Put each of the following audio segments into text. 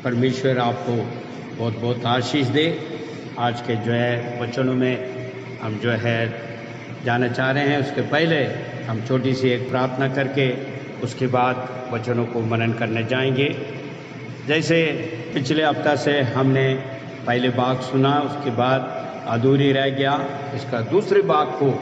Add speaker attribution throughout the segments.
Speaker 1: परमेश्वर आपको बहुत बहुत आशीष दे। आज के जो है वचनों में हम जो है जाना चाह रहे हैं, उसके पहले हम छोटी सी एक प्रार्थना करके उसके बाद वचनों को मनन करने जाएंगे। जैसे पिछले हफ्ता से हमने पहले भाग सुना, उसके बाद अधूरी रह गया, इसका दूसरे भाग को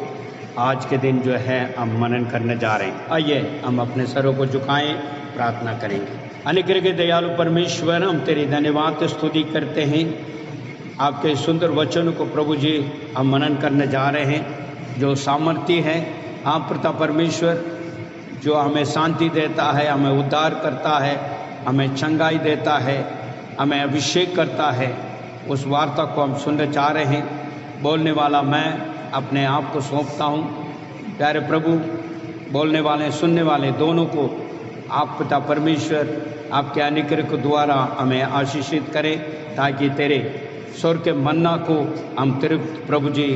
Speaker 1: आज के दिन जो है हम मनन करने जा रहे हैं। आइए हम अपने सरों को झुकाएं, प्रार्थना करेंगे। अनुग्रह के दयालु परमेश्वर, हम तेरी धन्यवाद स्तुति करते हैं। आपके सुंदर वचनों को प्रभु जी हम मनन करने जा रहे हैं, जो सामर्थ्य है आप पिता परमेश्वर, जो हमें शांति देता है, हमें उद्धार करता है, हमें चंगाई देता है, हमें अभिषेक करता है। उस वार्ता को हम सुनने चाह रहे हैं। बोलने वाला मैं अपने आप को सौंपता हूँ। प्यारे प्रभु, बोलने वाले सुनने वाले दोनों को आप पिता परमेश्वर आपके अनुग्रह के द्वारा हमें आशीषित करें, ताकि तेरे स्वर के मन्ना को हम तृप्त प्रभु जी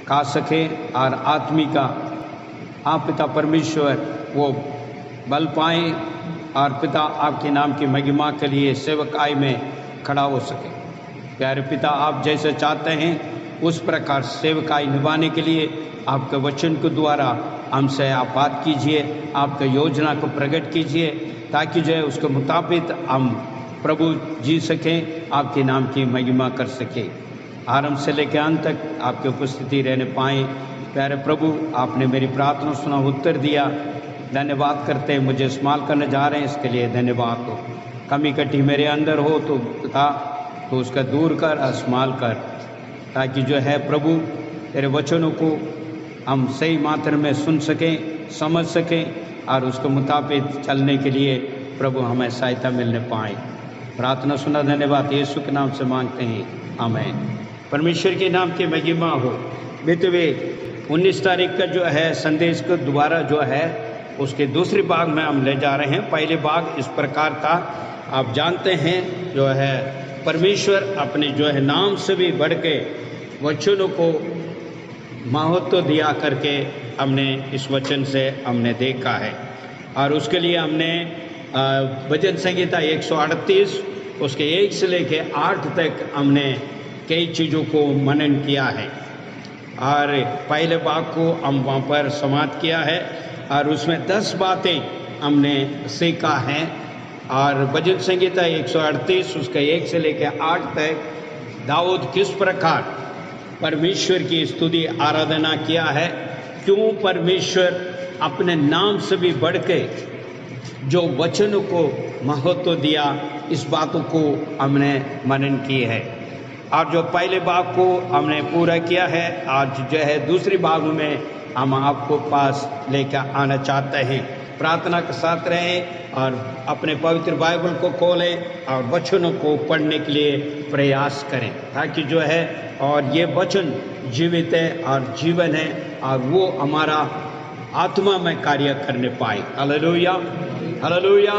Speaker 1: खा सकें और आत्मिका आप पिता परमेश्वर वो बल पाएँ और पिता आपके नाम की महिमा के लिए सेवकाई में खड़ा हो सके। प्यारे पिता, आप जैसे चाहते हैं उस प्रकार सेवकाई निभाने के लिए आपके वचन के द्वारा हमसे आप बात कीजिए, आपके योजना को प्रकट कीजिए, ताकि जो है उसके मुताबिक हम प्रभु जी सकें, आपके नाम की महिमा कर सकें। आरंभ से लेकर अंत तक आपकी उपस्थिति रहने पाएँ। प्यारे प्रभु, आपने मेरी प्रार्थना सुना, उत्तर दिया, धन्यवाद करते हैं। मुझे इस्तेमाल करने जा रहे हैं, इसके लिए धन्यवाद हो। कमी कटी मेरे अंदर हो तो पिता तो उसका दूर कर, इस्तेमाल कर, ताकि जो है प्रभु तेरे वचनों को हम सही मात्रा में सुन सकें, समझ सकें और उसके मुताबिक चलने के लिए प्रभु हमें सहायता मिलने पाए। प्रार्थना सुना, धन्यवाद यीशु के नाम से मांगते हैं, आमीन। परमेश्वर के नाम की महिमा हो। बीते हुए 19 तारीख का जो है संदेश को दोबारा जो है उसके दूसरे भाग में हम ले जा रहे हैं। पहले भाग इस प्रकार था, आप जानते हैं, जो है परमेश्वर अपने जो है नाम से भी बढ़ के वचनों को महत्व दिया करके हमने इस वचन से हमने देखा है। और उसके लिए हमने भजन संहिता 138 उसके 1 से लेके 8 तक हमने कई चीज़ों को मनन किया है। और पहले भाग को हम वहाँ पर समाप्त किया है और उसमें 10 बातें हमने सीखा है। और भजन संहिता 138 उसके 1 से लेकर 8 तक दाऊद किस प्रकार परमेश्वर की स्तुति आराधना किया है, क्यों परमेश्वर अपने नाम से भी बढ़ के जो वचनों को महत्व दिया, इस बातों को हमने मनन की है। और जो पहले भाग को हमने पूरा किया है, आज जो है दूसरी भाग में हम आपको पास लेकर आना चाहते हैं। प्रार्थना के साथ रहें और अपने पवित्र बाइबल को खोलें और वचनों को पढ़ने के लिए प्रयास करें, ताकि जो है और ये वचन जीवित है और जीवन है और वो हमारा आत्मा में कार्य करने पाए। हालेलुया, हालेलुया,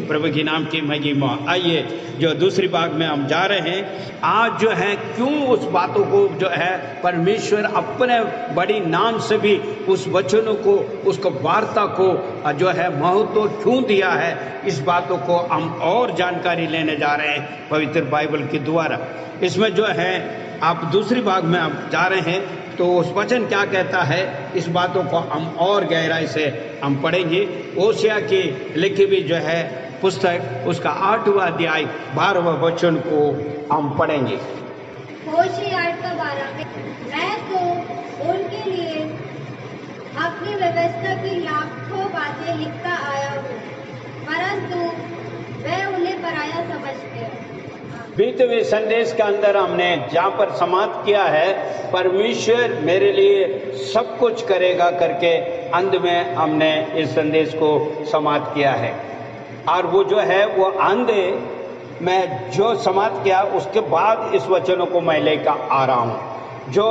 Speaker 1: प्रभु के नाम की महिमा। आइए जो दूसरी भाग में हम जा रहे हैं। आज जो है क्यों उस बातों को जो है परमेश्वर अपने बड़ी नाम से भी उस वचनों को, उसको वार्ता को जो है महत्व क्यों दिया है, इस बातों को हम और जानकारी लेने जा रहे हैं पवित्र बाइबल के द्वारा। इसमें जो है आप दूसरी भाग में आप जा रहे हैं तो उस वचन क्या कहता है, इस बातों को हम और गहराई से हम पढ़ेंगे। ओसिया की लिखी हुई जो है पुस्तक उसका 8वां अध्याय 12वां वचन को हम पढ़ेंगे।
Speaker 2: होशियार 8:12 मैं तो उनके लिए अपनी व्यवस्था की लाखों बातें लिखता आया हूँ, परंतु वे उन्हें पराया समझते हैं।
Speaker 1: बीते हुए संदेश के अंदर हमने जहाँ पर समाप्त किया है, परमेश्वर मेरे लिए सब कुछ करेगा करके अंत में हमने इस संदेश को समाप्त किया है। और वो जो है वो अंधे मैं जो समाप्त किया उसके बाद इस वचनों को मैं लेकर आ रहा हूँ, जो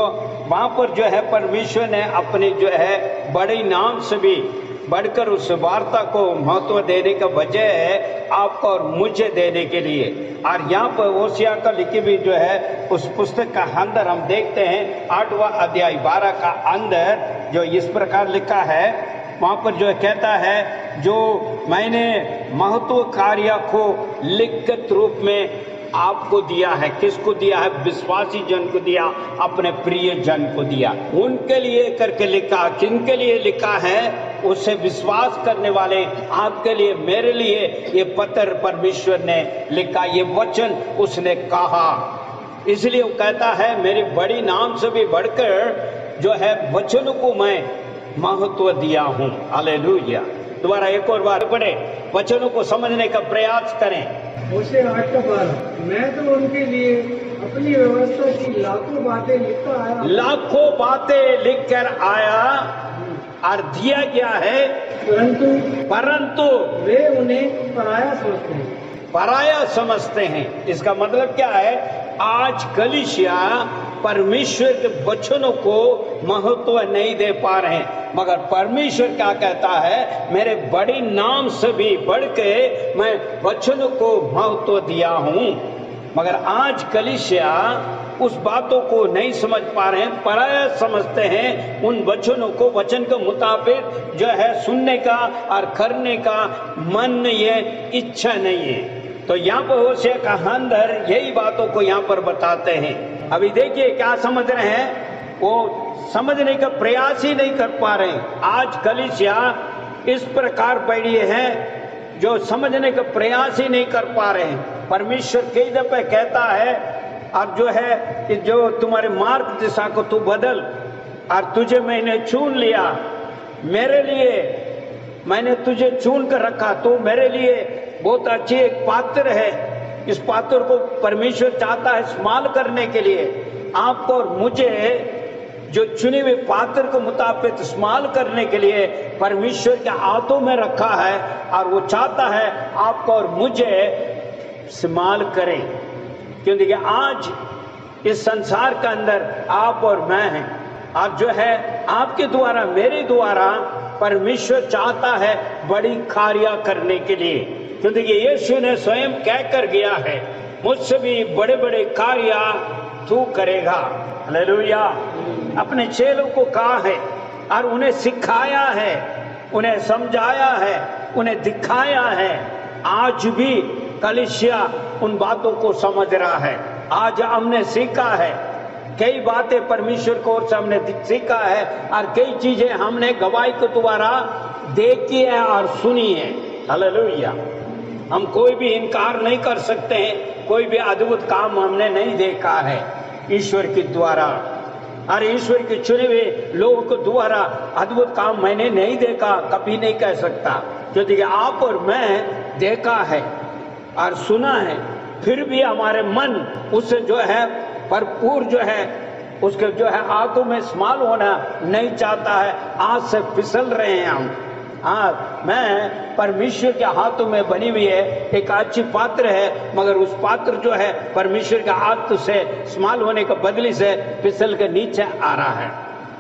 Speaker 1: वहाँ पर जो है परमेश्वर ने अपने जो है बड़े नाम से भी बढ़कर उस वार्ता को महत्व देने का वजह है आपको और मुझे देने के लिए। और यहाँ पर ओसिया का लिखी हुई जो है उस पुस्तक का अंदर हम देखते हैं 8वां अध्याय 12 का अंदर जो इस प्रकार लिखा है, वहाँ पर जो कहता है जो मैंने महत्व कार्य को लिखित रूप में आपको दिया है। किसको दिया है? विश्वासी जन को दिया, अपने प्रिय जन को दिया। उनके लिए करके लिखा। किनके लिए लिखा है? उसे विश्वास करने वाले, आपके लिए, मेरे लिए ये पत्र परमेश्वर ने लिखा, ये वचन उसने कहा। इसलिए वो कहता है मेरी बड़ी नाम से भी बढ़कर जो है वचन को मैं महत्व दिया हूं। हालेलुया। दोबारा एक और बार पढ़े, वचनों को समझने का प्रयास करें।
Speaker 3: होशे 8:12, मैं तो उनके लिए अपनी व्यवस्था की लाखों बातें लिखकर आया।
Speaker 1: लाखों बातें लिखकर आया और दिया गया है, परंतु
Speaker 3: वे उन्हें पराया समझते हैं।
Speaker 1: पराया समझते हैं। इसका मतलब क्या है? आज कलीसिया परमेश्वर के वचनों को महत्व नहीं दे पा रहे हैं। मगर परमेश्वर क्या कहता है? मेरे बड़ी नाम से भी बढ़ के मैं वचनों को महत्व दिया हूं। मगर आज कलीसिया उस बातों को नहीं समझ पा रहे हैं, पराया समझते हैं उन वचनों को। वचन के मुताबिक जो है सुनने का और करने का मन, ये इच्छा नहीं है। तो यहाँ पर होशे का अंदर यही बातों को यहाँ पर बताते हैं। अभी देखिए क्या समझ रहे हैं, वो समझने का प्रयास ही नहीं कर पा रहे हैं। आज कलीसिया इस प्रकार बैठी है जो समझने का प्रयास ही नहीं कर पा रहे हैं। परमेश्वर कई दफे कहता है, अब जो है कि जो तुम्हारे मार्ग दिशा को तू बदल, और तुझे मैंने चुन लिया, मेरे लिए मैंने तुझे चुन कर रखा, तो मेरे लिए बहुत अच्छी एक पात्र है। इस पात्र को परमेश्वर चाहता है इस्तेमाल करने के लिए। आपको और मुझे जो चुने हुए पात्र को मुताबिक इस्तेमाल करने के लिए परमेश्वर के हाथों में रखा है, और वो चाहता है आपको और मुझे इस्तेमाल करें। क्योंकि आज इस संसार के अंदर आप और मैं हैं। आप जो है आपके द्वारा, मेरे द्वारा परमेश्वर चाहता है बड़ी कार्य करने के लिए। क्योंकि यीशु ने स्वयं कह कर गया है, मुझसे भी बड़े बड़े कार्य तू करेगा। हालेलुया। अपने चेलों को कहा है और उन्हें सिखाया है, उन्हें समझाया है, उन्हें दिखाया है। आज भी कलीसिया उन बातों को समझ रहा है। आज हमने सीखा है, कई बातें परमेश्वर को ओर से हमने सीखा है, और कई चीजें हमने गवाही के द्वारा देखी है और सुनी है। हालेलुया। हम कोई भी इनकार नहीं कर सकते हैं, कोई भी अद्भुत काम हमने नहीं देखा है ईश्वर के द्वारा, और ईश्वर के चुने हुए लोगों के द्वारा अद्भुत काम मैंने नहीं देखा, कभी नहीं कह सकता। क्योंकि आप और मैं देखा है और सुना है, फिर भी हमारे मन उससे जो है भरपूर जो है उसके जो है आंखों में इस्तेमाल होना नहीं चाहता है। आज से फिसल रहे हैं हम। हाँ, मैं परमेश्वर के हाथों में बनी हुई है एक अच्छी पात्र है, मगर उस पात्र जो है परमेश्वर के हाथ से इस्तेमाल होने के बदले से फिसल के नीचे आ रहा है।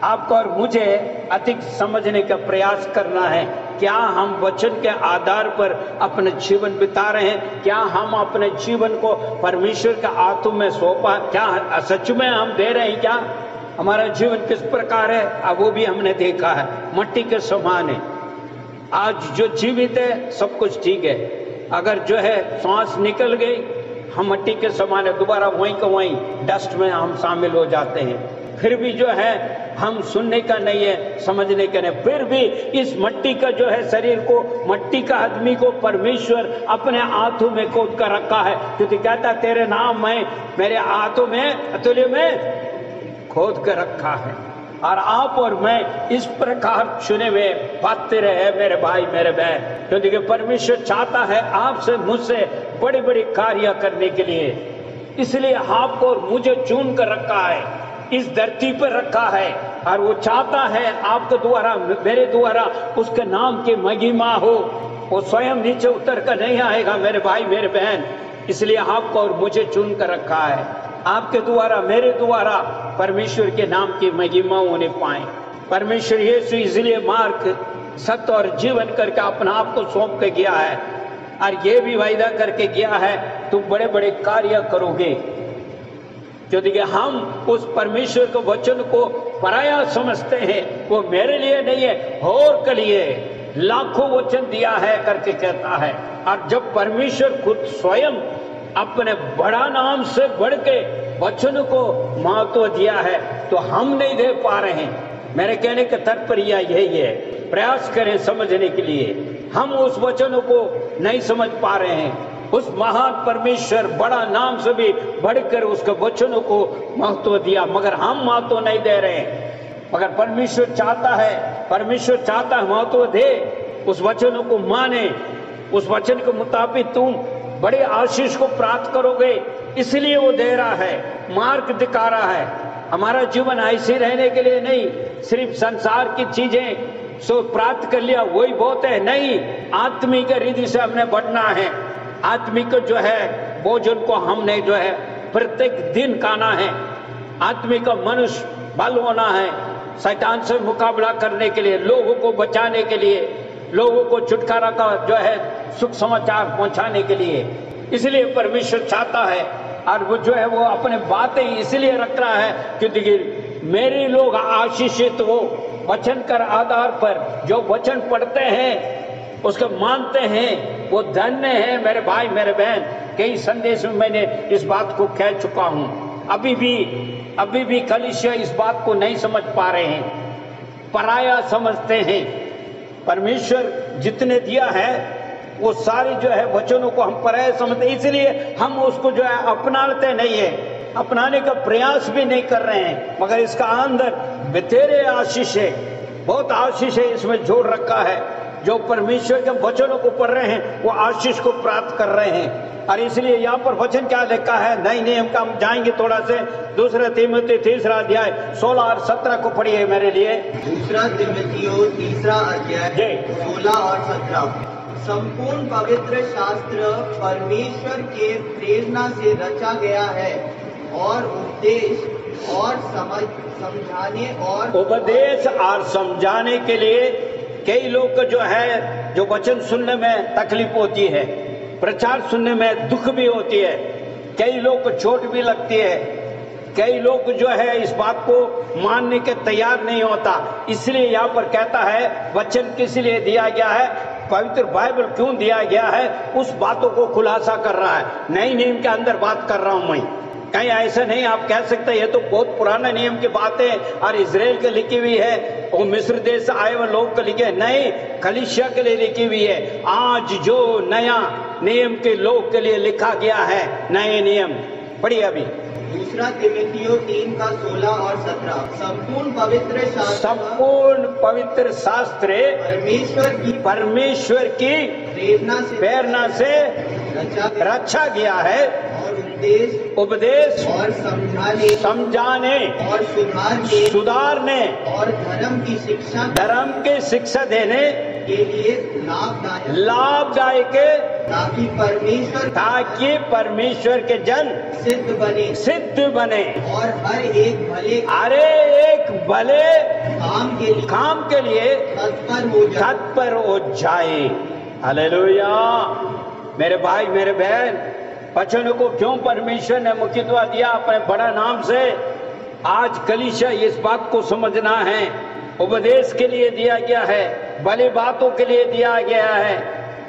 Speaker 1: आपको और मुझे अधिक समझने का प्रयास करना है। क्या हम वचन के आधार पर अपने जीवन बिता रहे हैं? क्या हम अपने जीवन को परमेश्वर के हाथों में सौंपा? क्या सच में हम दे रहे हैं? क्या हमारा जीवन किस प्रकार है? अब वो भी हमने देखा है, मट्टी के समान है। आज जो जीवित है सब कुछ ठीक है, अगर जो है सांस निकल गई, हम मट्टी के समान है, दोबारा वहीं का वहीं डस्ट में हम शामिल हो जाते हैं। फिर भी जो है हम सुनने का नहीं है, समझने का नहीं। फिर भी इस मट्टी का जो है शरीर को, मट्टी का आदमी को परमेश्वर अपने हाथों में खोद कर रखा है। क्योंकि कहता तेरे नाम में मेरे हाथों में अतुल्य में खोद कर रखा है। और आप और मैं इस प्रकार चुने हुए पात्र है मेरे भाई मेरे बहन। क्योंकि परमेश्वर चाहता है आपसे मुझसे बड़े बड़े कार्य करने के लिए। इसलिए आपको और मुझे चुन कर रखा है, इस धरती पर रखा है, और वो चाहता है आपके द्वारा, मेरे द्वारा उसके नाम की महिमा हो। वो स्वयं नीचे उतर कर नहीं आएगा मेरे भाई मेरे बहन। इसलिए आपको और मुझे चुन कर रखा है, आपके द्वारा, मेरे द्वारा परमेश्वर के नाम की महिमा होने पाए। परमेश्वर यीशु इसलिए मार्ग, सत्य और जीवन करके अपना आप को सौंप के गया है, और ये भी वायदा करके गया है तुम बड़े बड़े कार्य करोगे। क्योंकि हम उस परमेश्वर के वचन को पराया समझते हैं। वो मेरे लिए नहीं है, और के लिए लाखों वचन दिया है करके कहता है। और जब परमेश्वर खुद स्वयं अपने बड़ा नाम से बढ़ के वचन को महत्व दिया है तो हम नहीं दे पा रहे हैं। मेरे कहने का तात्पर्य यही है, प्रयास करें समझने के लिए। हम उस वचनों को नहीं समझ पा रहे हैं। उस महान परमेश्वर बड़ा नाम से भी बढ़कर उसके वचनों को महत्व दिया, मगर हम महत्व नहीं दे रहे हैं। मगर परमेश्वर चाहता है महत्व दे, उस वचनों को माने, उस वचन के मुताबिक तुम बड़े आशीष को प्राप्त करोगे, इसलिए वो दे रहा है, मार्ग दिखा रहा है। हमारा जीवन ऐसे रहने के लिए नहीं, सिर्फ संसार की चीजें सो प्राप्त कर लिया वही बहुत है, नहीं। आत्मिक रीति से हमने बढ़ना है। आत्मिक जो है भोजन को हमने जो है प्रत्येक दिन खाना है। आत्मिक मनुष्य बल होना है शैतान से मुकाबला करने के लिए, लोगों को बचाने के लिए, लोगों को छुटकारा का जो है सुख समाचार पहुंचाने के लिए। इसलिए परमेश्वर चाहता है, और वो जो है वो अपने बातें इसलिए रख रहा है क्योंकि मेरे लोग आशीषित हो। वचन कर आधार पर जो वचन पढ़ते हैं उसको मानते हैं वो धन्य है। मेरे भाई मेरे बहन, कई संदेश में मैंने इस बात को कह चुका हूं। अभी भी कलीसिया इस बात को नहीं समझ पा रहे हैं, पराया समझते हैं। परमेश्वर जितने दिया है वो सारी जो है वचनों को हम पराया समझते, इसलिए हम उसको जो है अपनाते नहीं है, अपनाने का प्रयास भी नहीं कर रहे हैं। मगर इसका अंदर बतेरे आशीष है, बहुत आशीष है इसमें जोड़ रखा है। जो परमेश्वर के वचनों को पढ़ रहे हैं वो आशीष को प्राप्त कर रहे हैं। और इसलिए यहाँ पर वचन क्या लिखा है, नई नियम का हम जाएंगे थोड़ा से, दूसरा तीमुथियुस तीसरा अध्याय 16 और 17 को पढ़िए मेरे लिए।
Speaker 4: दूसरा तीमुथियुस तीसरा अध्याय 16 और 17। संपूर्ण पवित्र शास्त्र परमेश्वर के प्रेरणा से रचा गया है और
Speaker 1: उपदेश और समझाने के लिए कई लोग को जो है जो वचन सुनने में तकलीफ होती है, प्रचार सुनने में दुख भी होती है, कई लोग को चोट भी लगती है, कई लोग जो है इस बात को मानने के तैयार नहीं होता। इसलिए यहाँ पर कहता है वचन किस लिए दिया गया है, पवित्र बाइबल क्यों दिया गया है, उस बातों को खुलासा कर रहा है। नई नियम के अंदर बात कर रहा हूं मैं, कहीं ऐसा नहीं आप कह सकते ये तो बहुत पुराना नियम की बात है और इजराइल के लिखी हुई है, वो मिस्र देश से आए हुए लोग के लिखे नहीं, कलीसिया के लिए लिखी हुई है। आज जो नया नियम के लोग के लिए लिखा गया है, नए नियम पढ़िए अभी।
Speaker 4: दूसरा तीमुथियुस 3 का 16 और 17। संपूर्ण पवित्र शास्त्र परमेश्वर की प्रेरणा से रचा गया है और
Speaker 1: उपदेश
Speaker 4: और
Speaker 1: समझाने और सुधारने और धर्म की शिक्षा देने के लिए लाभदायक ताकि परमेश्वर के जन सिद्ध बने और हर एक भले काम के लिए तत्पर हो जाए। हालेलुया। मेरे भाई मेरे बहन, वचनों को क्यों परमेश्वर ने मुख्यत्व दिया अपने बड़ा नाम से? आज कलीसिया इस बात को समझना है, उपदेश के लिए दिया गया है, भली बातों के लिए दिया गया है,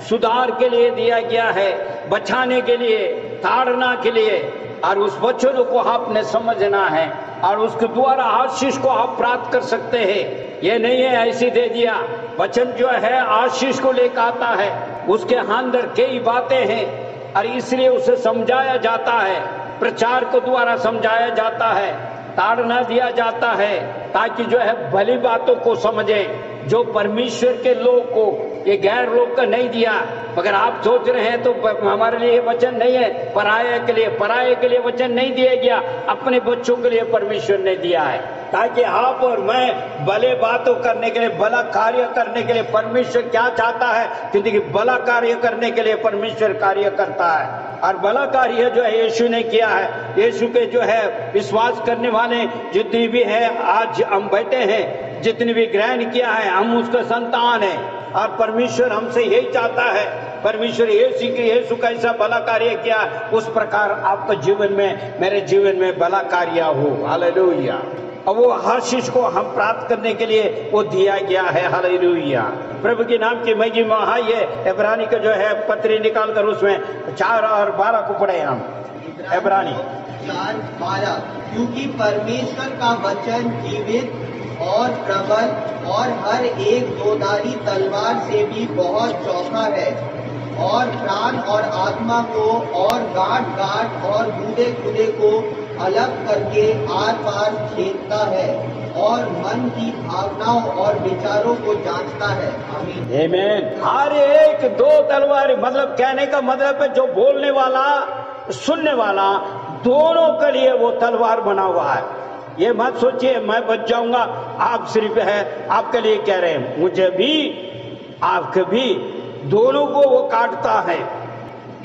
Speaker 1: सुधार के लिए दिया गया है, बचाने के लिए, ताड़ना के लिए, और उस वचनों को आपने समझना है और उसके द्वारा आशीष को आप प्राप्त कर सकते हैं। ये नहीं है ऐसी दे दिया, वचन जो है आशीष को लेकर आता है, उसके अंदर कई बातें हैं और इसलिए उसे समझाया जाता है, प्रचार को द्वारा समझाया जाता है, ताड़ना दिया जाता है ताकि जो है भली बातों को समझे, जो परमेश्वर के लोग को, ये गैर लोग का नहीं दिया। मगर आप सोच रहे हैं तो हमारे लिए वचन नहीं है, पराये के लिए वचन नहीं दिया गया, अपने बच्चों के लिए परमेश्वर ने दिया है ताकि आप और मैं भले बातों करने के लिए, भला कार्य करने के लिए। परमेश्वर क्या चाहता है? क्योंकि भला कार्य करने के लिए परमेश्वर कार्य करता है और भला कार्य जो है यीशु ने किया है। यीशु के जो है विश्वास करने वाले जितनी भी है, आज हम बैठे हैं, जितनी भी ग्रहण किया है, हम उसका संतान है और परमेश्वर हमसे यही चाहता है। परमेश्वर यीशु कैसा भला कार्य किया, उस प्रकार आपके जीवन में, मेरे जीवन में भला कार्य हो। हालेलुया। और वो आशीष को हम प्राप्त करने के लिए वो दिया गया है। हालेलुया, प्रभु के नाम की महिमा। ये इब्रानी का जो है पत्री निकाल कर उसमें 4 और 12 को पढ़े हम। इब्रानी
Speaker 4: 4:12, क्योंकि परमेश्वर का वचन जीवित और प्रबल और हर एक दोधारी तलवार से भी बहुत चौखा है और प्राण और आत्मा को और गांठ और गुदे को अलग करके आर पार छेदता है और मन की भावनाओं और विचारों को जांचता है। आमीन, आमीन।
Speaker 1: हर एक 2 तलवार, मतलब कहने का मतलब है जो बोलने वाला सुनने वाला दोनों के लिए वो तलवार बना हुआ है। ये मत सोचिए मैं बच जाऊंगा, आप सिर्फ है आपके लिए कह रहे हैं, मुझे भी आपके भी दोनों को वो काटता है।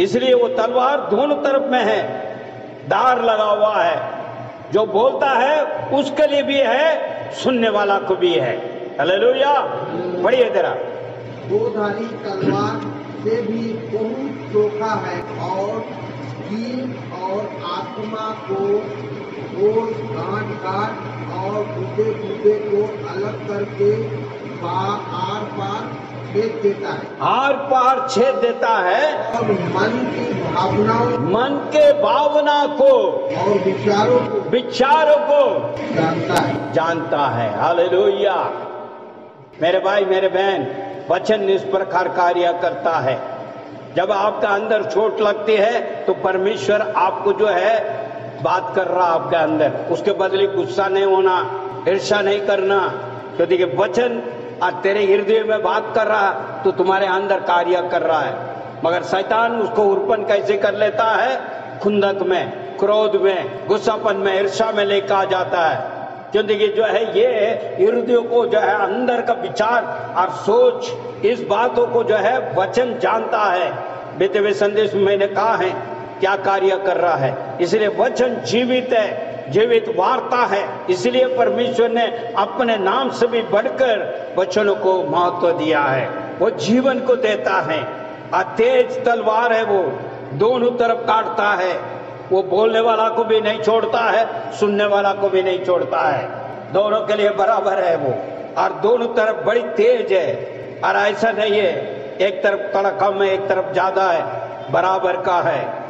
Speaker 1: इसलिए वो तलवार दोनों तरफ में है, दार लगा हुआ है। जो बोलता है उसके लिए भी है, सुनने वाला को भी है। हालेलुया, बढ़िए तेरा।
Speaker 5: दोधारी तलवार से भी बहुत चोखा है और जीव और आत्मा को और गांठ और गुदे को अलग करके आर पार छेद देता है,
Speaker 1: आर पार छेद देता है
Speaker 5: और मन की भावनाओं,
Speaker 1: मन के भावना को
Speaker 5: और विचारों को
Speaker 1: जानता है। हालेलुया, मेरे भाई मेरे बहन, वचन इस प्रकार कार्य करता है। जब आपका अंदर चोट लगती है तो परमेश्वर आपको जो है बात कर रहा आपके अंदर, उसके बदले गुस्सा नहीं होना, ईर्ष्या नहीं करना, क्योंकि वचन और तेरे हृदय में बात कर रहा तो तुम्हारे अंदर कार्य कर रहा है। मगर शैतान उसको उर्पण कैसे कर लेता है? खुंदक में, क्रोध में, गुस्सापन में, ईर्ष्या में लेकर आ जाता है। क्योंकि जो है ये हृदय को जो है अंदर का विचार और सोच, इस बातों को जो है वचन जानता है। बीते हुए संदेश में मैंने कहा है क्या कार्य कर रहा है। इसलिए वचन जीवित है, जीवित वार्ता है। इसलिए परमेश्वर ने अपने नाम से भी बढ़कर वचनों को महत्व दिया है। वो जीवन को देता है और तेज तलवार है, वो दोनों तरफ काटता है। वो बोलने वाला को भी नहीं छोड़ता है, सुनने वाला को भी नहीं छोड़ता है। दोनों के लिए बराबर है वो, और दोनों तरफ बड़ी तेज है। और ऐसा नहीं है एक तरफ थोड़ा कम है, एक तरफ ज्यादा है, बराबर का है।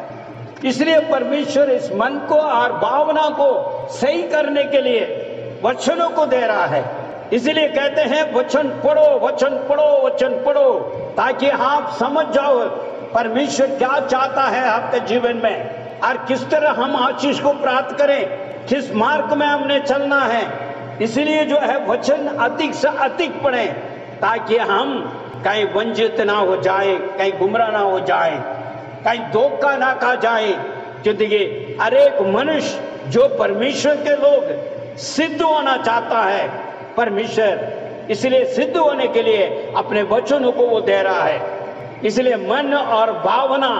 Speaker 1: इसलिए परमेश्वर इस मन को और भावना को सही करने के लिए वचनों को दे रहा है। इसलिए कहते हैं वचन पढ़ो, वचन पढ़ो, वचन पढ़ो, ताकि आप समझ जाओ परमेश्वर क्या चाहता है आपके जीवन में और किस तरह हम आशीष को प्राप्त करें, किस मार्ग में हमने चलना है। इसलिए जो है वचन अधिक से अधिक पढ़ें ताकि हम कहीं वंचित ना हो जाए, कहीं गुमराह ना हो जाए, कहीं धोखा ना खा जाए। क्योंकि हर एक मनुष्य जो परमेश्वर के लोग सिद्ध होना चाहता है, परमेश्वर इसलिए सिद्ध होने के लिए अपने वचनों को वो दे रहा है। इसलिए मन और भावना,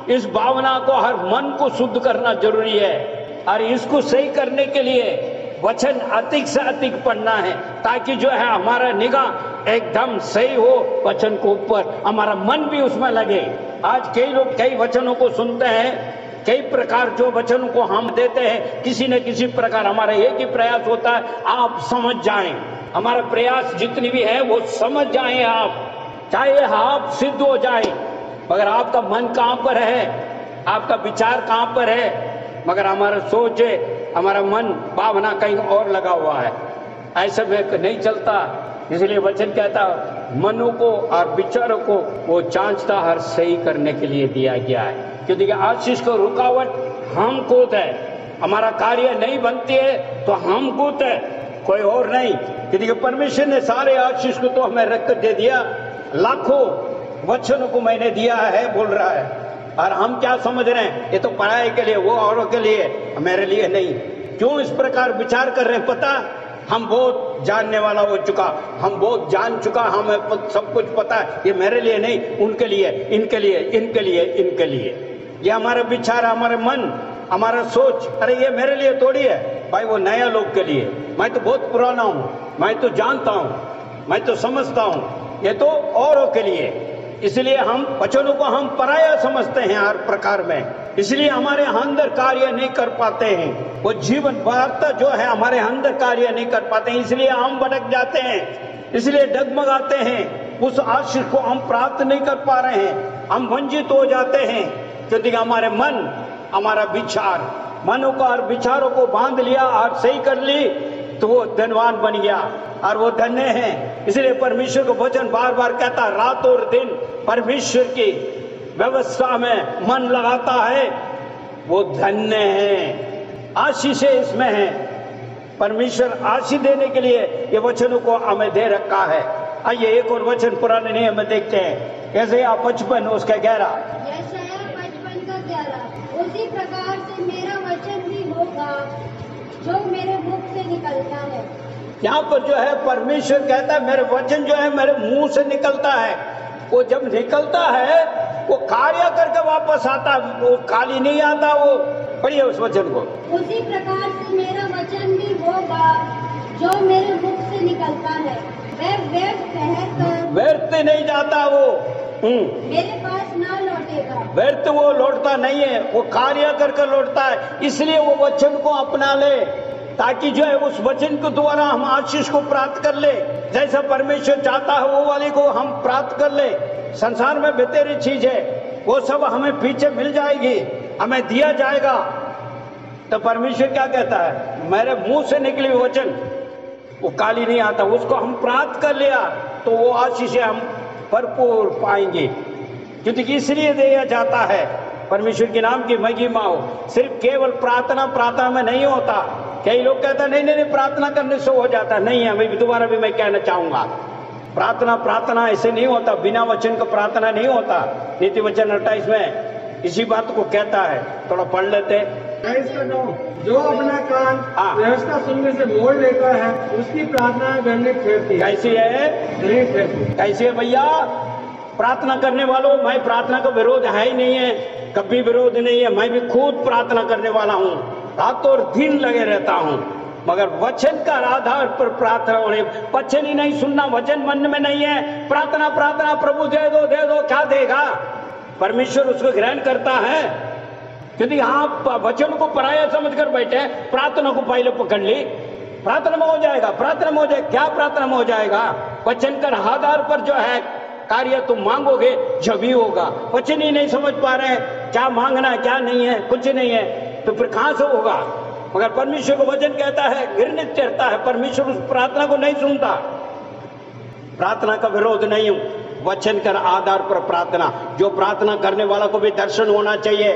Speaker 1: इस भावना को, हर मन को शुद्ध करना जरूरी है। और इसको सही करने के लिए वचन अधिक से अधिक पढ़ना है ताकि जो है हमारा निगाह एकदम सही हो वचन को ऊपर, हमारा मन भी उसमें लगे। आज कई लोग कई वचनों को सुनते हैं, कई प्रकार जो वचनों को हम देते हैं, किसी न किसी प्रकार हमारा एक ही प्रयास होता है आप समझ जाएं। हमारा प्रयास जितनी भी है वो समझ जाएं आप, चाहे आप सिद्ध हो जाए। मगर आपका मन कहाँ पर है, आपका विचार कहाँ पर है, मगर हमारा सोच है, हमारा मन भावना कहीं और लगा हुआ है, ऐसे में नहीं चलता। इसलिए वचन कहता मनों को और विचारों को वो जांचता हर सही करने के लिए दिया गया है। क्योंकि आशीष को रुकावट हम खुद है, हमारा कार्य नहीं बनती है तो हम खुद है, कोई और नहीं। क्योंकि परमेश्वर ने सारे आशीष को तो हमें रख कर दे दिया, लाखों वचनों को मैंने दिया है बोल रहा है। और हम क्या समझ रहे हैं ये तो पढ़ाई के लिए, वो औरों के लिए, मेरे लिए नहीं। क्यों इस प्रकार विचार कर रहे हैं? पता हम बहुत जानने वाला हो चुका, हम बहुत जान चुका, हमें सब कुछ पता है, ये मेरे लिए नहीं, उनके लिए, इनके लिए, इनके लिए, इनके लिए। ये हमारे विचार, हमारे मन, हमारा सोच, अरे ये मेरे लिए थोड़ी है भाई, वो नया लोग के लिए। मैं तो बहुत पुराना हूँ, मैं तो जानता हूँ, मैं तो समझता हूँ, ये तो औरों के लिए। इसलिए हम वचनों को हम पराया समझते हैं हर प्रकार में, इसलिए हमारे अंदर कार्य नहीं कर पाते हैं। वो जीवन वार्ता जो है हमारे अंदर कार्य नहीं कर पाते, इसलिए हम भटक जाते हैं, इसलिए डगमगाते हैं, उस आशीष को हम प्राप्त नहीं कर पा रहे हैं, हम वंचित हो जाते हैं, क्योंकि हमारे मन, हमारा विचार, मनों का और विचारों को बांध लिया और सही कर ली तो वो धनवान बन गया और वो धन्य है। इसलिए परमेश्वर को वचन बार बार कहता, रात और दिन परमेश्वर की व्यवस्था में मन लगाता है वो धन्य है। आशीष इसमें है, परमेश्वर आशीष देने के लिए ये वचनों को हमें दे रखा है। आइए एक और वचन पुराने नियम में देखते हैं, यशायाह 55 उसका 11।
Speaker 2: यशायाह 55 का 11, उसी प्रकार से मेरा वचन भी होगा जो मेरे मुख से निकलता है।
Speaker 1: यहाँ पर जो है परमेश्वर कहता है मेरे वचन जो है मेरे मुंह से निकलता है, वो जब निकलता है वो कार्य करके वापस आता, वो खाली नहीं आता। वो पढ़िए उस वचन को।
Speaker 2: उसी प्रकार से मेरा वचन भी होगा जो मेरे मुख से निकलता है, वह व्यर्थ
Speaker 1: नहीं जाता, वो
Speaker 2: मेरे पास ना लौटेगा।
Speaker 1: व्यर्थ वो लौटता नहीं है, वो कार्य करके लौटता है। इसलिए वो वचन को अपना ले, ताकि जो है उस वचन के द्वारा हम आशीष को प्राप्त कर ले। जैसा परमेश्वर चाहता है वो वाली को हम प्राप्त कर ले। संसार में बेहतरी चीज है, वो सब हमें पीछे मिल जाएगी, हमें दिया जाएगा। तो परमेश्वर क्या कहता है, मेरे मुंह से निकली वचन वो काली नहीं आता, उसको हम प्राप्त कर लिया तो वो आशीष हम भरपूर पाएंगे, क्योंकि इसलिए दिया जाता है परमेश्वर के नाम की महिमा हो। सिर्फ केवल प्रार्थना में नहीं होता। कई लोग कहते हैं नहीं प्रार्थना करने से हो जाता नहीं है। मैं दोबारा भी मैं कहना चाहूंगा, प्रार्थना ऐसे नहीं होता, बिना वचन का प्रार्थना नहीं होता। नीति वचन 28 में इसी बात को कहता है, थोड़ा पढ़ लेते।
Speaker 3: जो अपना कान व्यवस्था सुनने से मोड़ लेता है उसकी प्रार्थना व्यर्थ ठहरती है।
Speaker 1: कैसी है? कैसी है भैया? प्रार्थना करने वालों, मैं प्रार्थना का विरोध है ही नहीं है, कभी विरोध नहीं है। मैं भी खुद प्रार्थना करने वाला हूँ, रात और दिन लगे रहता हूँ, मगर वचन का आधार पर प्रार्थना होने। वचन ही नहीं सुनना, वचन मन में नहीं है, प्रार्थना प्रभु दे दो क्या देगा? परमेश्वर उसको ग्रहण करता है, क्योंकि आप वचन को पराया समझ कर बैठे, प्रार्थना को पहले पकड़ ली। प्रार्थना में हो जाएगा, क्या प्रार्थना में हो जाएगा? वचन का आधार पर जो है कार्य तुम मांगोगे जब ही होगा। वचन ही नहीं समझ पा रहे हैं क्या मांगना है क्या नहीं है, कुछ नहीं है, तो फिर कहां से होगा? मगर परमेश्वर को वचन कहता है, घृणित करता है, परमेश्वर उस प्रार्थना को नहीं सुनता। प्रार्थना का विरोध नहीं हूं, वचन का आधार पर प्रार्थना। जो प्रार्थना करने वाला को भी दर्शन होना चाहिए,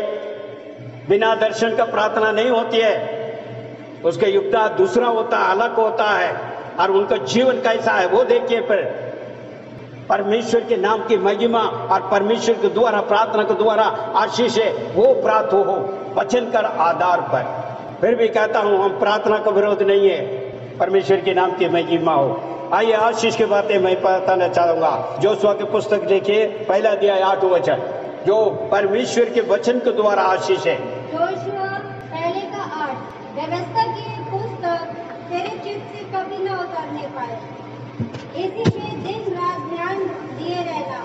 Speaker 1: बिना दर्शन का प्रार्थना नहीं होती है। उसके युक्ता दूसरा होता है, अलग होता है, और उनका जीवन कैसा है वो देखिए। फिर परमेश्वर के नाम की महिमा और परमेश्वर के द्वारा प्रार्थना के द्वारा आशीष है वो प्राप्त हो वचन कर आधार पर। फिर भी कहता हूं हम प्रार्थना का विरोध नहीं है, परमेश्वर के नाम की महिमा हो। आइए आशीष की बातें मैं बताना चाहूंगा। जोशुआ की पुस्तक देखिए, पहला अध्याय 8 वचन, जो परमेश्वर के वचन के द्वारा आशीष है।
Speaker 2: जोशुआ पहले का 8, व्यवस्था की पुस्तक तेरे चित्त से कभी न उतारने पाए, इसी पे दिन रात ध्यान दिए रहना,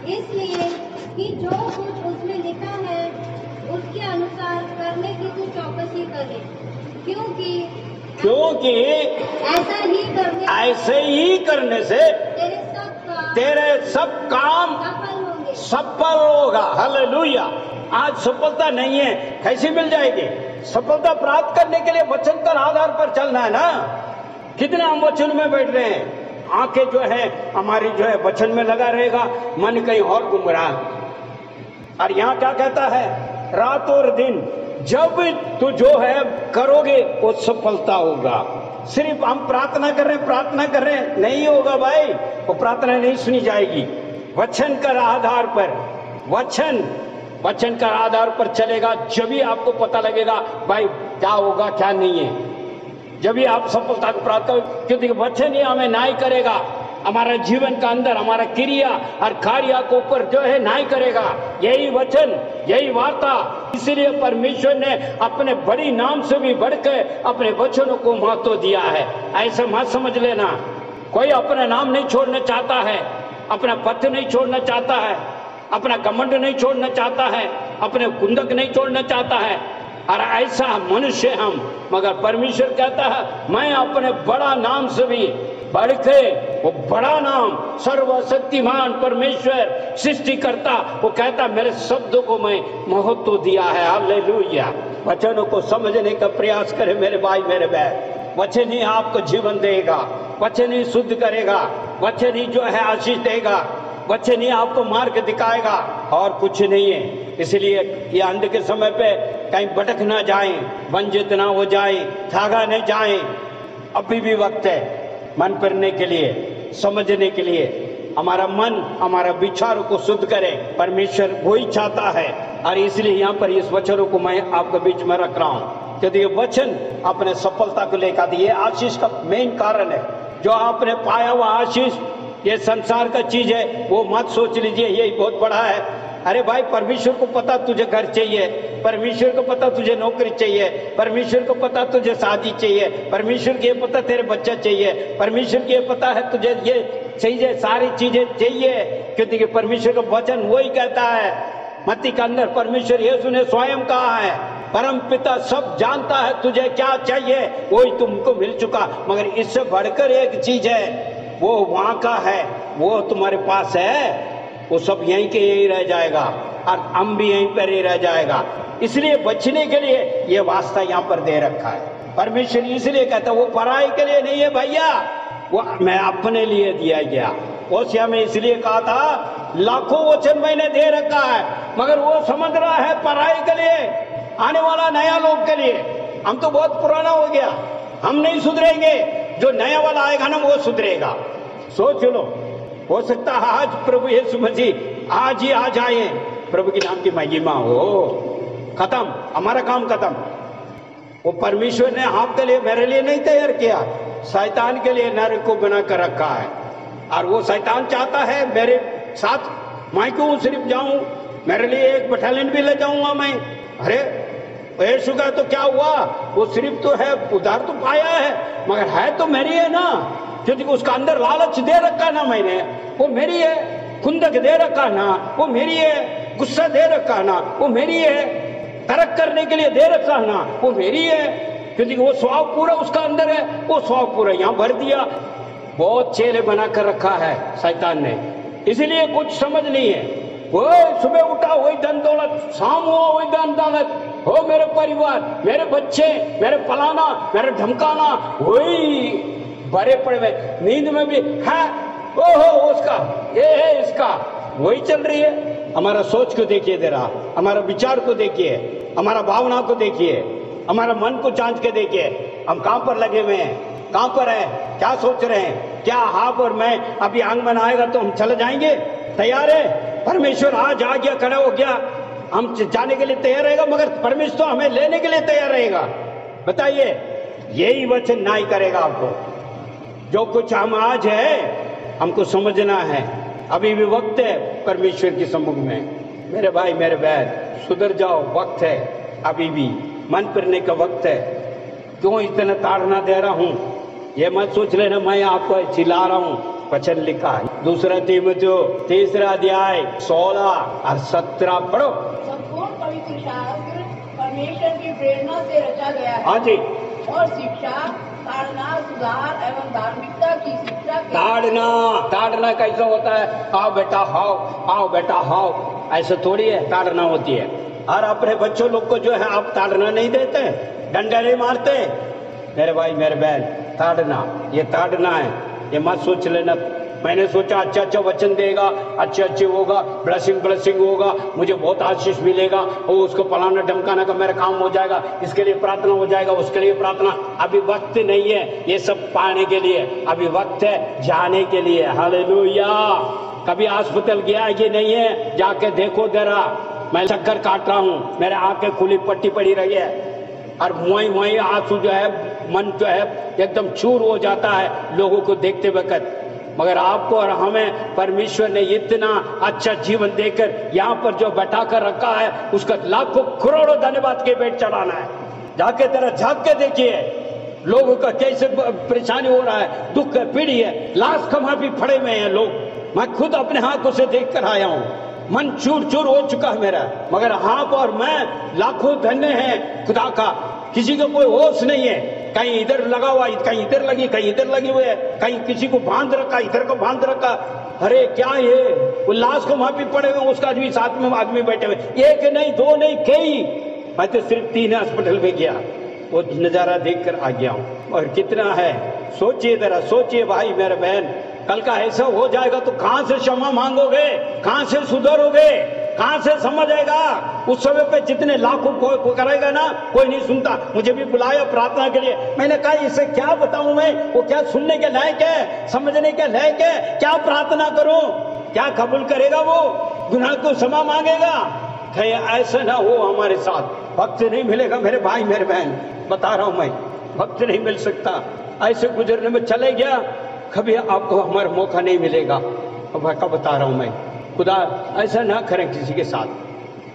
Speaker 2: इसलिए कि जो कुछ उसमें लिखा है उसके अनुसार करने की तू चौकसी करे, क्योंकि ऐसे ही करने से तेरे सब काम सफल होगा। हालेलुया। आज सफलता नहीं है, कैसी मिल जाएगी? सफलता प्राप्त करने के लिए वचन का आधार पर चलना है ना। कितने हम वचन में बैठ रहे हैं, आंखें जो है हमारी जो है वचन में लगा रहेगा, मन कहीं और घूम रहा है। और यहाँ क्या कहता है, रात और दिन जब तू जो है करोगे वो सफलता होगा। सिर्फ हम प्रार्थना कर रहे हैं नहीं होगा भाई, वो प्रार्थना नहीं सुनी जाएगी। वचन का आधार पर, वचन का आधार पर चलेगा, जब भी आपको पता लगेगा भाई क्या होगा क्या नहीं है, जब भी आप सफलता को प्राप्त करो। क्योंकि वचन ही हमें न्याय करेगा, हमारा जीवन का अंदर हमारा क्रिया और कार्य को ऊपर जो है न्याय करेगा। यही वचन, यही वार्ता। इसलिए परमेश्वर ने अपने बड़ी नाम से भी बढ़कर अपने वचनों को महत्व दिया है। ऐसा मत समझ लेना, कोई अपना नाम नहीं छोड़ना चाहता है, अपना पथ नहीं छोड़ना चाहता है, अपना घमंड नहीं छोड़ना चाहता है, अपने कुंदक नहीं छोड़ना चाहता है। और ऐसा मनुष्य हम
Speaker 1: मगर परमेश्वर कहता है मैं अपने बड़ा नाम से भी बढ़ के, वो बड़ा नाम सर्वशक्तिमान परमेश्वर सृष्टिकर्ता, वो कहता मेरे शब्दों को मैं महत्व दिया है। हालेलुया। वचनों को समझने का प्रयास करें मेरे भाई मेरे बहन। वचन ही आपको जीवन देगा, वचन ही शुद्ध करेगा, वचन ही जो है आशीष देगा, वचन ही आपको मार्ग दिखाएगा और कुछ नहीं है। इसलिए ये अंत के समय पे कहीं भटक ना जाए, वंचित ना हो जाए, थागा नहीं जाए। अभी भी वक्त है मन फिरने के लिए, समझने के लिए। हमारा मन हमारा विचारों को शुद्ध करे, परमेश्वर वही चाहता है। और इसलिए यहाँ पर इस वचनों को मैं आपके बीच में रख रहा हूँ, क्योंकि ये वचन अपने सफलता को लेकर आती है। ये आशीष का मेन कारण है। जो आपने पाया हुआ आशीष ये संसार का चीज है, वो मत सोच लीजिए यही बहुत बड़ा है। अरे भाई, परमेश्वर को पता तुझे घर चाहिए, परमेश्वर को पता तुझे नौकरी चाहिए, परमेश्वर को पता तुझे शादी चाहिए, परमेश्वर को ये पता तेरे बच्चा चाहिए, परमेश्वर को ये पता है तुझे ये चाहिए, सारी चीजें चाहिए। क्योंकि परमेश्वर का वचन वही कहता है। मत्ती के अंदर परमेश्वर यीशु ने स्वयं कहा है, परम पिता सब जानता है तुझे क्या चाहिए, वही तुमको मिल चुका। मगर इससे बढ़कर एक चीज है, वो वहां का है, वो तुम्हारे पास है। वो सब यहीं के यहीं रह जाएगा और हम भी यहीं पर ही रह जाएगा। इसलिए बचने के लिए ये वास्ता यहाँ पर दे रखा है। परमेश्वर इसलिए कहता है वो पराई के लिए नहीं है भैया, वो मैं अपने लिए दिया गया। ओसिया में इसलिए कहा था लाखों वचन मैंने दे रखा है, मगर वो समझ रहा है पराई के लिए, आने वाला नया लोग के लिए। हम तो बहुत पुराना हो गया, हम नहीं सुधरेंगे, जो नया वाला आएगा ना वो सुधरेगा। सोच लो, हो सकता है आज प्रभु यीशु मसीह आज ही आ जाए, प्रभु के नाम की महिमा हो। खत्म, हमारा काम खत्म। वो परमेश्वर ने आपके लिए मेरे लिए नहीं तैयार किया, शैतान के लिए नरक को बना कर रखा है। और वो शैतान चाहता है मेरे साथ मैं क्यों सिर्फ जाऊं, मेरे लिए एक बटालियन भी ले जाऊंगा मैं। अरे यीशु का तो क्या हुआ, वो सिर्फ तो है, उधार तो पाया है, मगर है तो मेरी है ना, क्योंकि उसका अंदर लालच दे रखा ना मैंने, वो मेरी है। खुंदक दे रखा ना, वो मेरी है। गुस्सा दे रखा ना, वो मेरी है। तर्क करने के लिए दे रखा ना, वो मेरी है। क्योंकि वो स्वभाव पूरा उसका अंदर है, वो स्वभाव पूरा यहाँ भर दिया। बहुत चेले बना कर रखा है शैतान ने, इसलिए कुछ समझ नहीं है। वो सुबह उठा वही धन दौलत, शाम हुआ वही धन दौलत, हो मेरे परिवार, मेरे बच्चे, मेरे फलाना, मेरे धमकाना, वही भरे पड़े हुए। नींद में भी है, ओहो उसका, ये है इसका, वही चल रही है। हमारा सोच को देखिए जरा, हमारा विचार को देखिए, हमारा भावना को देखिए, हमारा मन को जांच के देखिए। हम कहां पर लगे हुए हैं, कहां पर है, क्या सोच रहे हैं। क्या आप और मैं अभी आंगन आएगा तो हम चले जाएंगे, तैयार है। परमेश्वर आज आ गया, खड़ा हो गया, हम जाने के लिए तैयार रहेगा, मगर परमेश्वर हमें लेने के लिए तैयार रहेगा। बताइए, यही वचन ना ही करेगा आपको। जो कुछ हम आज है हमको समझना है, अभी भी वक्त है परमेश्वर के सम्मुख में। मेरे भाई मेरे बहन, सुधर जाओ, वक्त है, अभी भी मन फिरने का वक्त है। क्यों इतना ताड़ना दे रहा हूं, ये मत सोच लेना मैं आपको चिल्ला रहा हूं। वचन लिखा है 2 तीमुथियो 3 अध्याय 16 और 17 पढ़ो।
Speaker 6: संपूर्ण पवित्र शास्त्र परमेश्वर की प्रेरणा से रचा गया है।
Speaker 1: हाँ जी।
Speaker 6: और शिक्षा, ताड़ना, सुधार एवं धार्मिकता की शिक्षा।
Speaker 1: ताड़ना कैसा होता है, आओ बेटा हाओ, आओ बेटा हाओ, ऐसे थोड़ी है ताड़ना होती है। और अपने बच्चों लोग को जो है आप ताड़ना नहीं देते, डंडा नहीं मारते। मेरे भाई मेरे बहन, ताड़ना, ये ताड़ना है, ये मत सोच लेना। मैंने सोचा अच्छा अच्छा वचन देगा, अच्छे होगा, ब्लेसिंग होगा, मुझे बहुत आशीष मिलेगा, और उसको पलाना धमकाना का मेरा काम हो जाएगा, इसके लिए प्रार्थना हो जाएगा, उसके लिए प्रार्थना। अभी वक्त नहीं है ये सब पाने के लिए, अभी वक्त है जाने के लिए। हालेलुया। कभी अस्पताल गया कि नहीं है, जाके देखो जरा। मैं चक्कर काट रहा हूँ, मेरे आंखें खुली पट्टी पड़ी रही है, और वही आंसू जो है, मन जो है एकदम चूर हो जाता है लोगों को देखते वक्त। मगर आपको और हमें परमेश्वर ने इतना अच्छा जीवन देकर यहाँ पर जो बैठा कर रखा है, उसका लाखों करोड़ों धन्यवाद के पेट चढ़ाना है। जाके तेरा झाँक के देखिए लोगों का कैसे परेशानी हो रहा है, दुख है, पीड़ी है, लाश कमा भी पड़े हुए हैं लोग। मैं खुद अपने हाथों से देख कर आया हूँ, मन चूर चूर हो चुका है मेरा। मगर आप और मैं लाखों धन्य हैं खुदा का, किसी को कोई होश नहीं है, कहीं इधर लगा हुआ, कहीं इधर लगी, कहीं इधर लगी हुई है, कहीं किसी को बांध रखा, इधर को बांध रखा। अरे क्या ये, वो लाश को वहां भी पड़े हुए, उसका आदमी साथ में आदमी बैठे हुए, एक नहीं दो नहीं कई। मैं तो सिर्फ 3 हॉस्पिटल में गया, वो नजारा देखकर आ गया हूं। और कितना है, सोचिए जरा, सोचिए भाई मेरे बहन, कल का ऐसा हो जाएगा तो कहां से क्षमा मांगोगे, कहां से सुधरोगे, कहां से समझ आएगा। उस समय पे जितने लाखों को करेगा ना, कोई नहीं सुनता। मुझे भी बुलाया प्रार्थना के लिए, मैंने कहा इसे क्या बताऊं मैं, वो क्या सुनने के लायक है, समझने के लायक है, क्या प्रार्थना करूं, क्या कबूल करेगा, वो गुनाह को क्षमा मांगेगा। कहीं ऐसा ना हो हमारे साथ, वक्त नहीं मिलेगा मेरे भाई मेरे बहन, बता रहा हूं मैं, वक्त नहीं मिल सकता। ऐसे गुजरने में चले गया, कभी आपको हमारा मौका नहीं मिलेगा। अब का बता रहा हूं मैं, खुदा ऐसा ना करें किसी के साथ,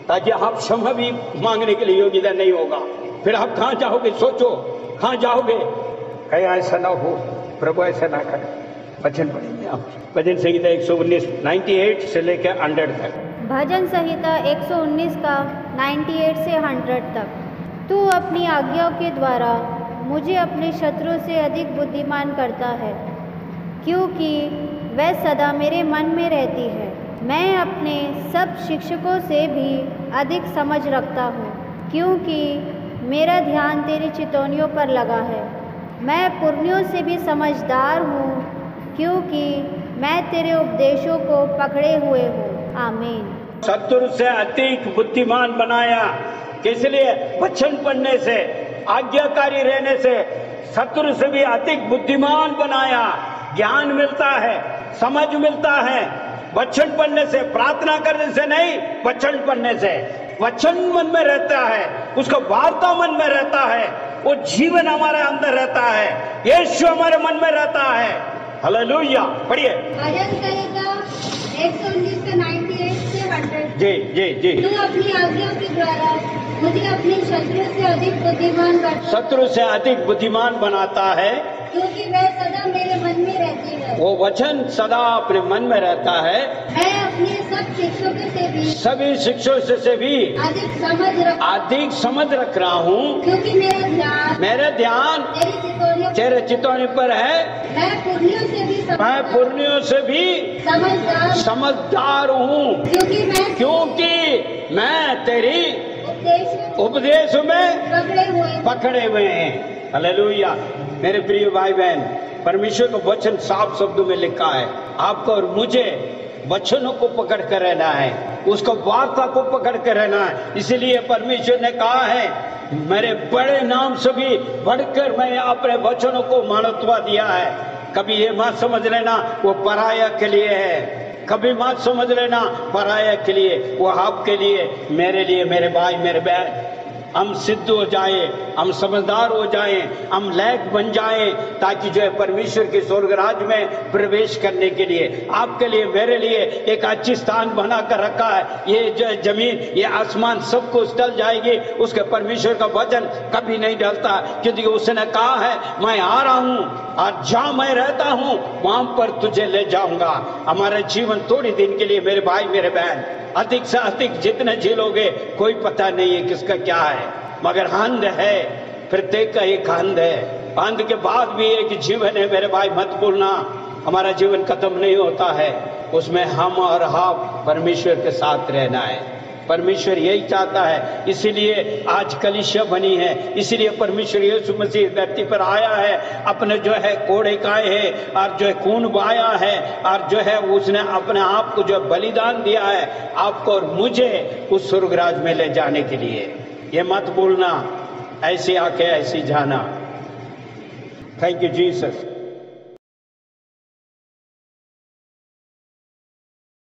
Speaker 1: ताकि आप क्षमा भी मांगने के लिए योग्यता नहीं होगा। फिर आप कहां जाओगे, सोचो कहां जाओगे। कहीं ऐसा ना हो, प्रभु ऐसा ना करे। वचन पढ़ेंगे आप, भजन संहिता 119 98 से लेकर 100 तक।
Speaker 2: भजन संहिता 119 का 98 से 100 तक। तू अपनी आज्ञाओं के द्वारा मुझे अपने शत्रु से अधिक बुद्धिमान करता है, क्योंकि वह सदा मेरे मन में रहती है। मैं अपने सब शिक्षकों से भी अधिक समझ रखता हूँ, क्योंकि मेरा ध्यान तेरी चितौनियों पर लगा है। मैं पुरनियों से भी समझदार हूँ, क्योंकि मैं तेरे उपदेशों को पकड़े हुए हूँ। आमीन।
Speaker 1: शत्रु से अधिक बुद्धिमान बनाया, किस लिए? वचन पढ़ने से, आज्ञाकारी रहने से शत्रु से भी अधिक बुद्धिमान बनाया। ज्ञान मिलता है, समझ मिलता है वचन पढ़ने से, प्रार्थना करने से नहीं, वचन पढ़ने से। वचन मन में रहता है, उसका वार्ता मन में रहता है, वो जीवन हमारे अंदर रहता है, यीशु हमारे मन में रहता है। हालेलुया। पढ़िए
Speaker 2: भजन संहिता 119 से 98 से 100।
Speaker 1: जी जी जी।
Speaker 2: तू अपनी आज्ञाओं के द्वारा मुझे अपने शत्रु से अधिक बुद्धिमान करता,
Speaker 1: शत्रु से अधिक बुद्धिमान बनाता है,
Speaker 2: क्योंकि वह सदा मेरे मन में रहती है।
Speaker 1: वो वचन सदा अपने मन में रहता है।
Speaker 2: मैं अपने सब शिक्षकों से भी,
Speaker 1: सभी शिक्षकों से भी अधिक समझ रख रहा हूँ,
Speaker 2: क्योंकि मेरा ध्यान
Speaker 1: तेरे चितौनी पर है।
Speaker 2: मैं पुरनियों से भी
Speaker 1: समझदार हूँ, क्योंकि मैं तेरी उपदेश में पकड़े हुए हैं। हालेलुया। मेरे प्रिय भाई बहन, परमेश्वर का वचन साफ शब्दों में लिखा है, आपको और मुझे वचनों को पकड़ कर रहना है, उसको वार्ता को पकड़ कर रहना है। इसलिए परमेश्वर ने कहा है, मेरे बड़े नाम से भी बढ़कर मैं अपने वचनों को महत्व दिया है। कभी ये मत समझ लेना वो पराया के लिए है, कभी मत समझ लेना पराया के लिए, वो आपके लिए, मेरे लिए। मेरे भाई मेरे बहन, हम सिद्ध हो जाएं, हम समझदार हो जाएं, हम लायक बन जाएं, ताकि जो है परमेश्वर के स्वर्ग राज्य में प्रवेश करने के लिए, आपके लिए, मेरे लिए एक अच्छी स्थान बना कर रखा है। ये जो जमीन, ये आसमान सब कुछ टल जाएगी, उसके परमेश्वर का वचन कभी नहीं डलता, क्योंकि उसने कहा है, मैं आ रहा हूँ और जहाँ मैं रहता हूँ वहां पर तुझे ले जाऊंगा। हमारा जीवन थोड़ी दिन के लिए मेरे भाई मेरे बहन, अधिक से अधिक जितने झेलोगे कोई पता नहीं है किसका क्या है, मगर अंध है, प्रत्येक का एक अंध है। अंध के बाद भी एक जीवन है मेरे भाई, मत भूलना। हमारा जीवन खत्म नहीं होता है, उसमें हम और आप परमेश्वर के साथ रहना है। परमेश्वर यही चाहता है, इसीलिए आज कलीसिया बनी है, इसीलिए परमेश्वर यीशु मसीह धरती पर आया है, अपने जो है कोड़े खाए हैं और जो है खून बहाया है, और जो है उसने अपने आप को जो बलिदान दिया है, आपको और मुझे उस स्वर्गराज में ले जाने के लिए। ये मत भूलना, ऐसे आके ऐसे जाना। Thank you Jesus.